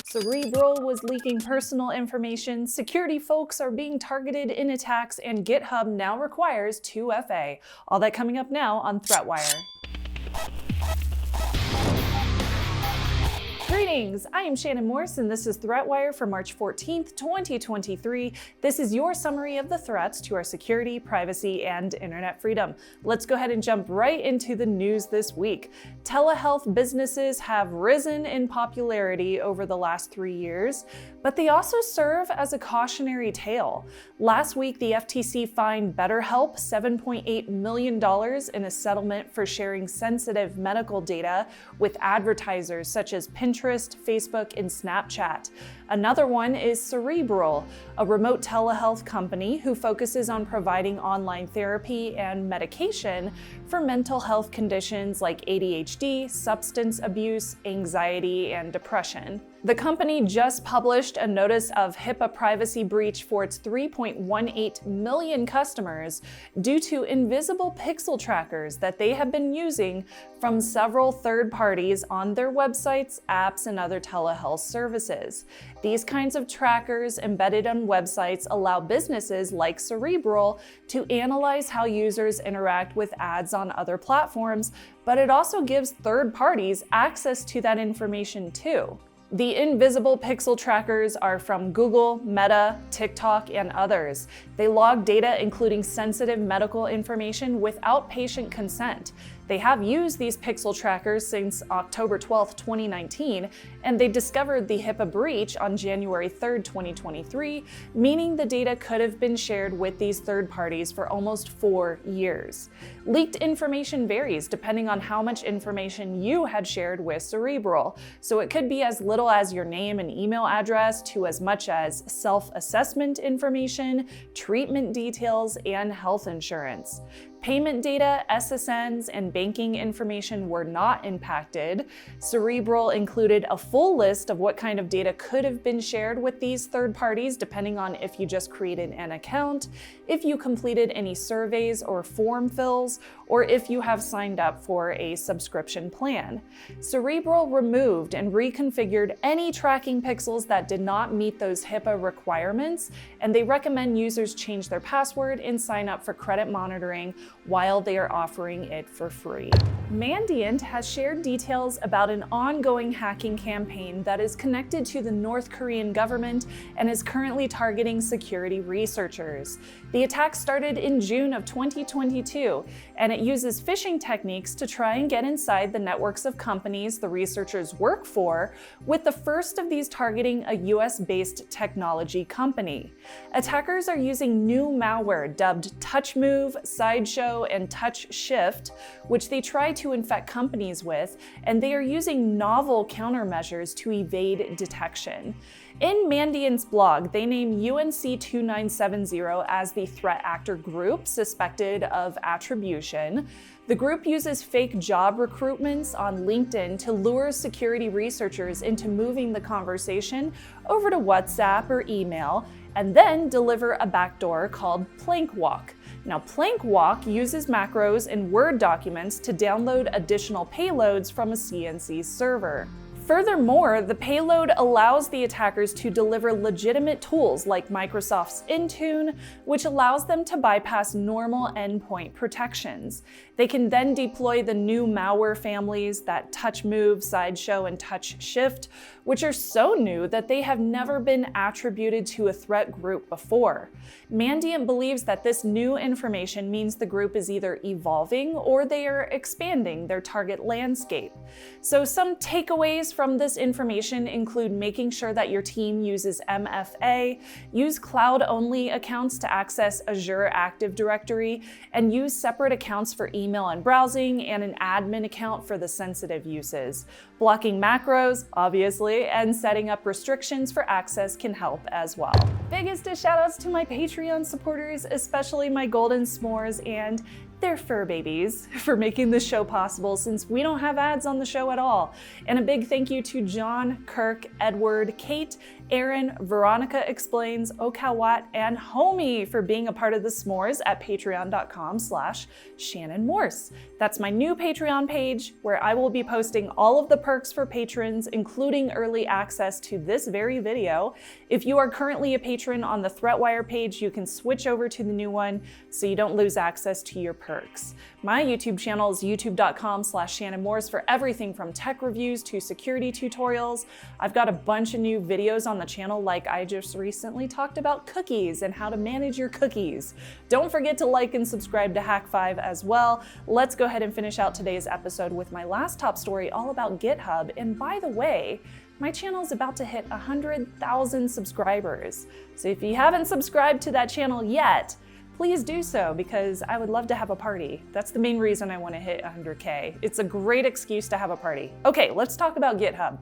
Cerebral was leaking personal information, security folks are being targeted in attacks, and GitHub now requires 2FA. All that coming up now on ThreatWire. Greetings, I am Shannon Morse and this is ThreatWire for March 14th, 2023. This is your summary of the threats to our security, privacy, and internet freedom. Let's go ahead and jump right into the news this week. Telehealth businesses have risen in popularity over the last 3 years, but they also serve as a cautionary tale. Last week, the FTC fined BetterHelp $7.8 million in a settlement for sharing sensitive medical data with advertisers such as Pinterest, Facebook, and Snapchat. Another one is Cerebral, a remote telehealth company who focuses on providing online therapy and medication for mental health conditions like ADHD, substance abuse, anxiety, and depression. The company just published a notice of HIPAA privacy breach for its 3.18 million customers due to invisible pixel trackers that they have been using from several third parties on their websites, apps, and other telehealth services. These kinds of trackers embedded on websites allow businesses like Cerebral to analyze how users interact with ads on other platforms, but it also gives third parties access to that information too. The invisible pixel trackers are from Google, Meta, TikTok, and others. They log data including sensitive medical information without patient consent. They have used these pixel trackers since October 12, 2019, and they discovered the HIPAA breach on January 3, 2023, meaning the data could have been shared with these third parties for almost 4 years. Leaked information varies depending on how much information you had shared with Cerebral, so it could be as little as your name and email address to as much as self-assessment information, treatment details, and health insurance. Payment data, SSNs, and banking information were not impacted. Cerebral included a full list of what kind of data could have been shared with these third parties, depending on if you just created an account, if you completed any surveys or form fills, or if you have signed up for a subscription plan. Cerebral removed and reconfigured any tracking pixels that did not meet those HIPAA requirements, and they recommend users change their password and sign up for credit monitoring while they are offering it for free. Mandiant has shared details about an ongoing hacking campaign that is connected to the North Korean government and is currently targeting security researchers. The attack started in June of 2022, and it uses phishing techniques to try and get inside the networks of companies the researchers work for, with the first of these targeting a US-based technology company. Attackers are using new malware dubbed TouchMove, Sideshow, and TouchShift, which they try to infect companies with, and they are using novel countermeasures to evade detection. In Mandiant's blog, they name UNC 2970 as the threat actor group suspected of attribution. The group uses fake job recruitments on LinkedIn to lure security researchers into moving the conversation over to WhatsApp or email, and then deliver a backdoor called Plank Walk. Now, Plank Walk uses macros in Word documents to download additional payloads from a CNC server. Furthermore, the payload allows the attackers to deliver legitimate tools like Microsoft's Intune, which allows them to bypass normal endpoint protections. They can then deploy the new malware families that TouchMove, Sideshow, and TouchShift, which are so new that they have never been attributed to a threat group before. Mandiant believes that this new information means the group is either evolving or they are expanding their target landscape. So some takeaways from this information include making sure that your team uses MFA, use cloud-only accounts to access Azure Active Directory, and use separate accounts for email and browsing and an admin account for the sensitive uses. Blocking macros, obviously, and setting up restrictions for access can help as well. Biggest shout outs to my Patreon supporters, especially my Golden S'mores and They're fur babies for making this show possible, since we don't have ads on the show at all. And a big thank you to John, Kirk, Edward, Kate, Aaron, Veronica Explains, Okawat, and Homie for being a part of the s'mores at patreon.com/Shannon Morse. That's my new Patreon page where I will be posting all of the perks for patrons, including early access to this very video. If you are currently a patron on the ThreatWire page, you can switch over to the new one so you don't lose access to your perks. My YouTube channel is youtube.com/Shannon Morse for everything from tech reviews to security tutorials. I've got a bunch of new videos on the channel, like I just recently talked about cookies and how to manage your cookies. Don't forget to like and subscribe to Hack5 as well. Let's go ahead and finish out today's episode with my last top story all about GitHub. And by the way, my channel is about to hit 100,000 subscribers. So if you haven't subscribed to that channel yet, please do so, because I would love to have a party. That's the main reason I want to hit 100K. It's a great excuse to have a party. Okay, let's talk about GitHub.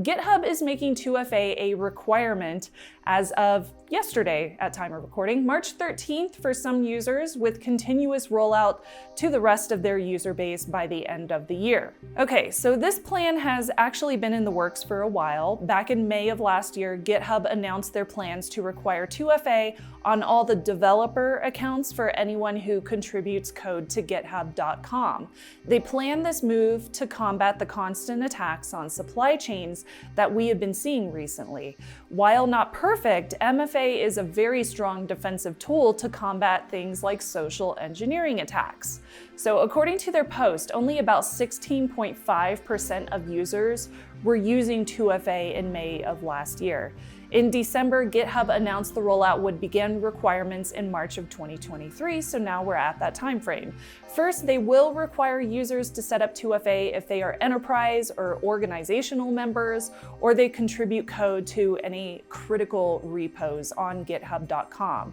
GitHub is making 2FA a requirement as of yesterday at time of recording, March 13th for some users, with continuous rollout to the rest of their user base by the end of the year. Okay, so this plan has actually been in the works for a while. Back in May of last year, GitHub announced their plans to require 2FA on all the developer accounts for anyone who contributes code to github.com. They plan this move to combat the constant attacks on supply chains that we have been seeing recently. While not perfect, MFA is a very strong defensive tool to combat things like social engineering attacks. So according to their post, only about 16.5% of users were using 2FA in May of last year. In December, GitHub announced the rollout would begin requirements in March of 2023, so now we're at that time frame. First, they will require users to set up 2FA if they are enterprise or organizational members, or they contribute code to any critical repos on github.com.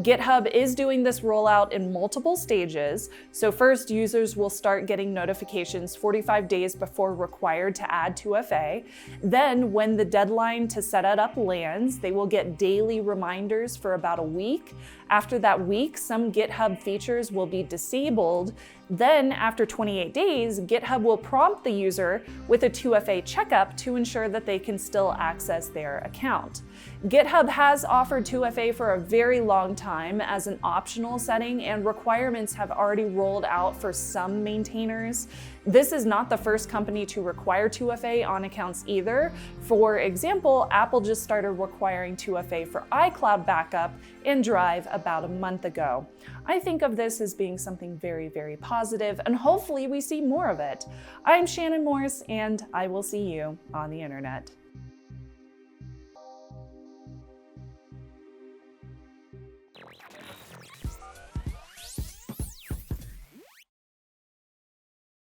GitHub is doing this rollout in multiple stages. So first, users will start getting notifications 45 days before required to add 2FA. Then, when the deadline to set it up lands, they will get daily reminders for about a week. After that week, some GitHub features will be disabled. Then, after 28 days, GitHub will prompt the user with a 2FA checkup to ensure that they can still access their account. GitHub has offered 2FA for a very long time as an optional setting, and requirements have already rolled out for some maintainers. This is not the first company to require 2FA on accounts either. For example, Apple just started requiring 2FA for iCloud backup and Drive about a month ago. I think of this as being something very, very positive, and hopefully we see more of it. I'm Shannon Morse, and I will see you on the internet.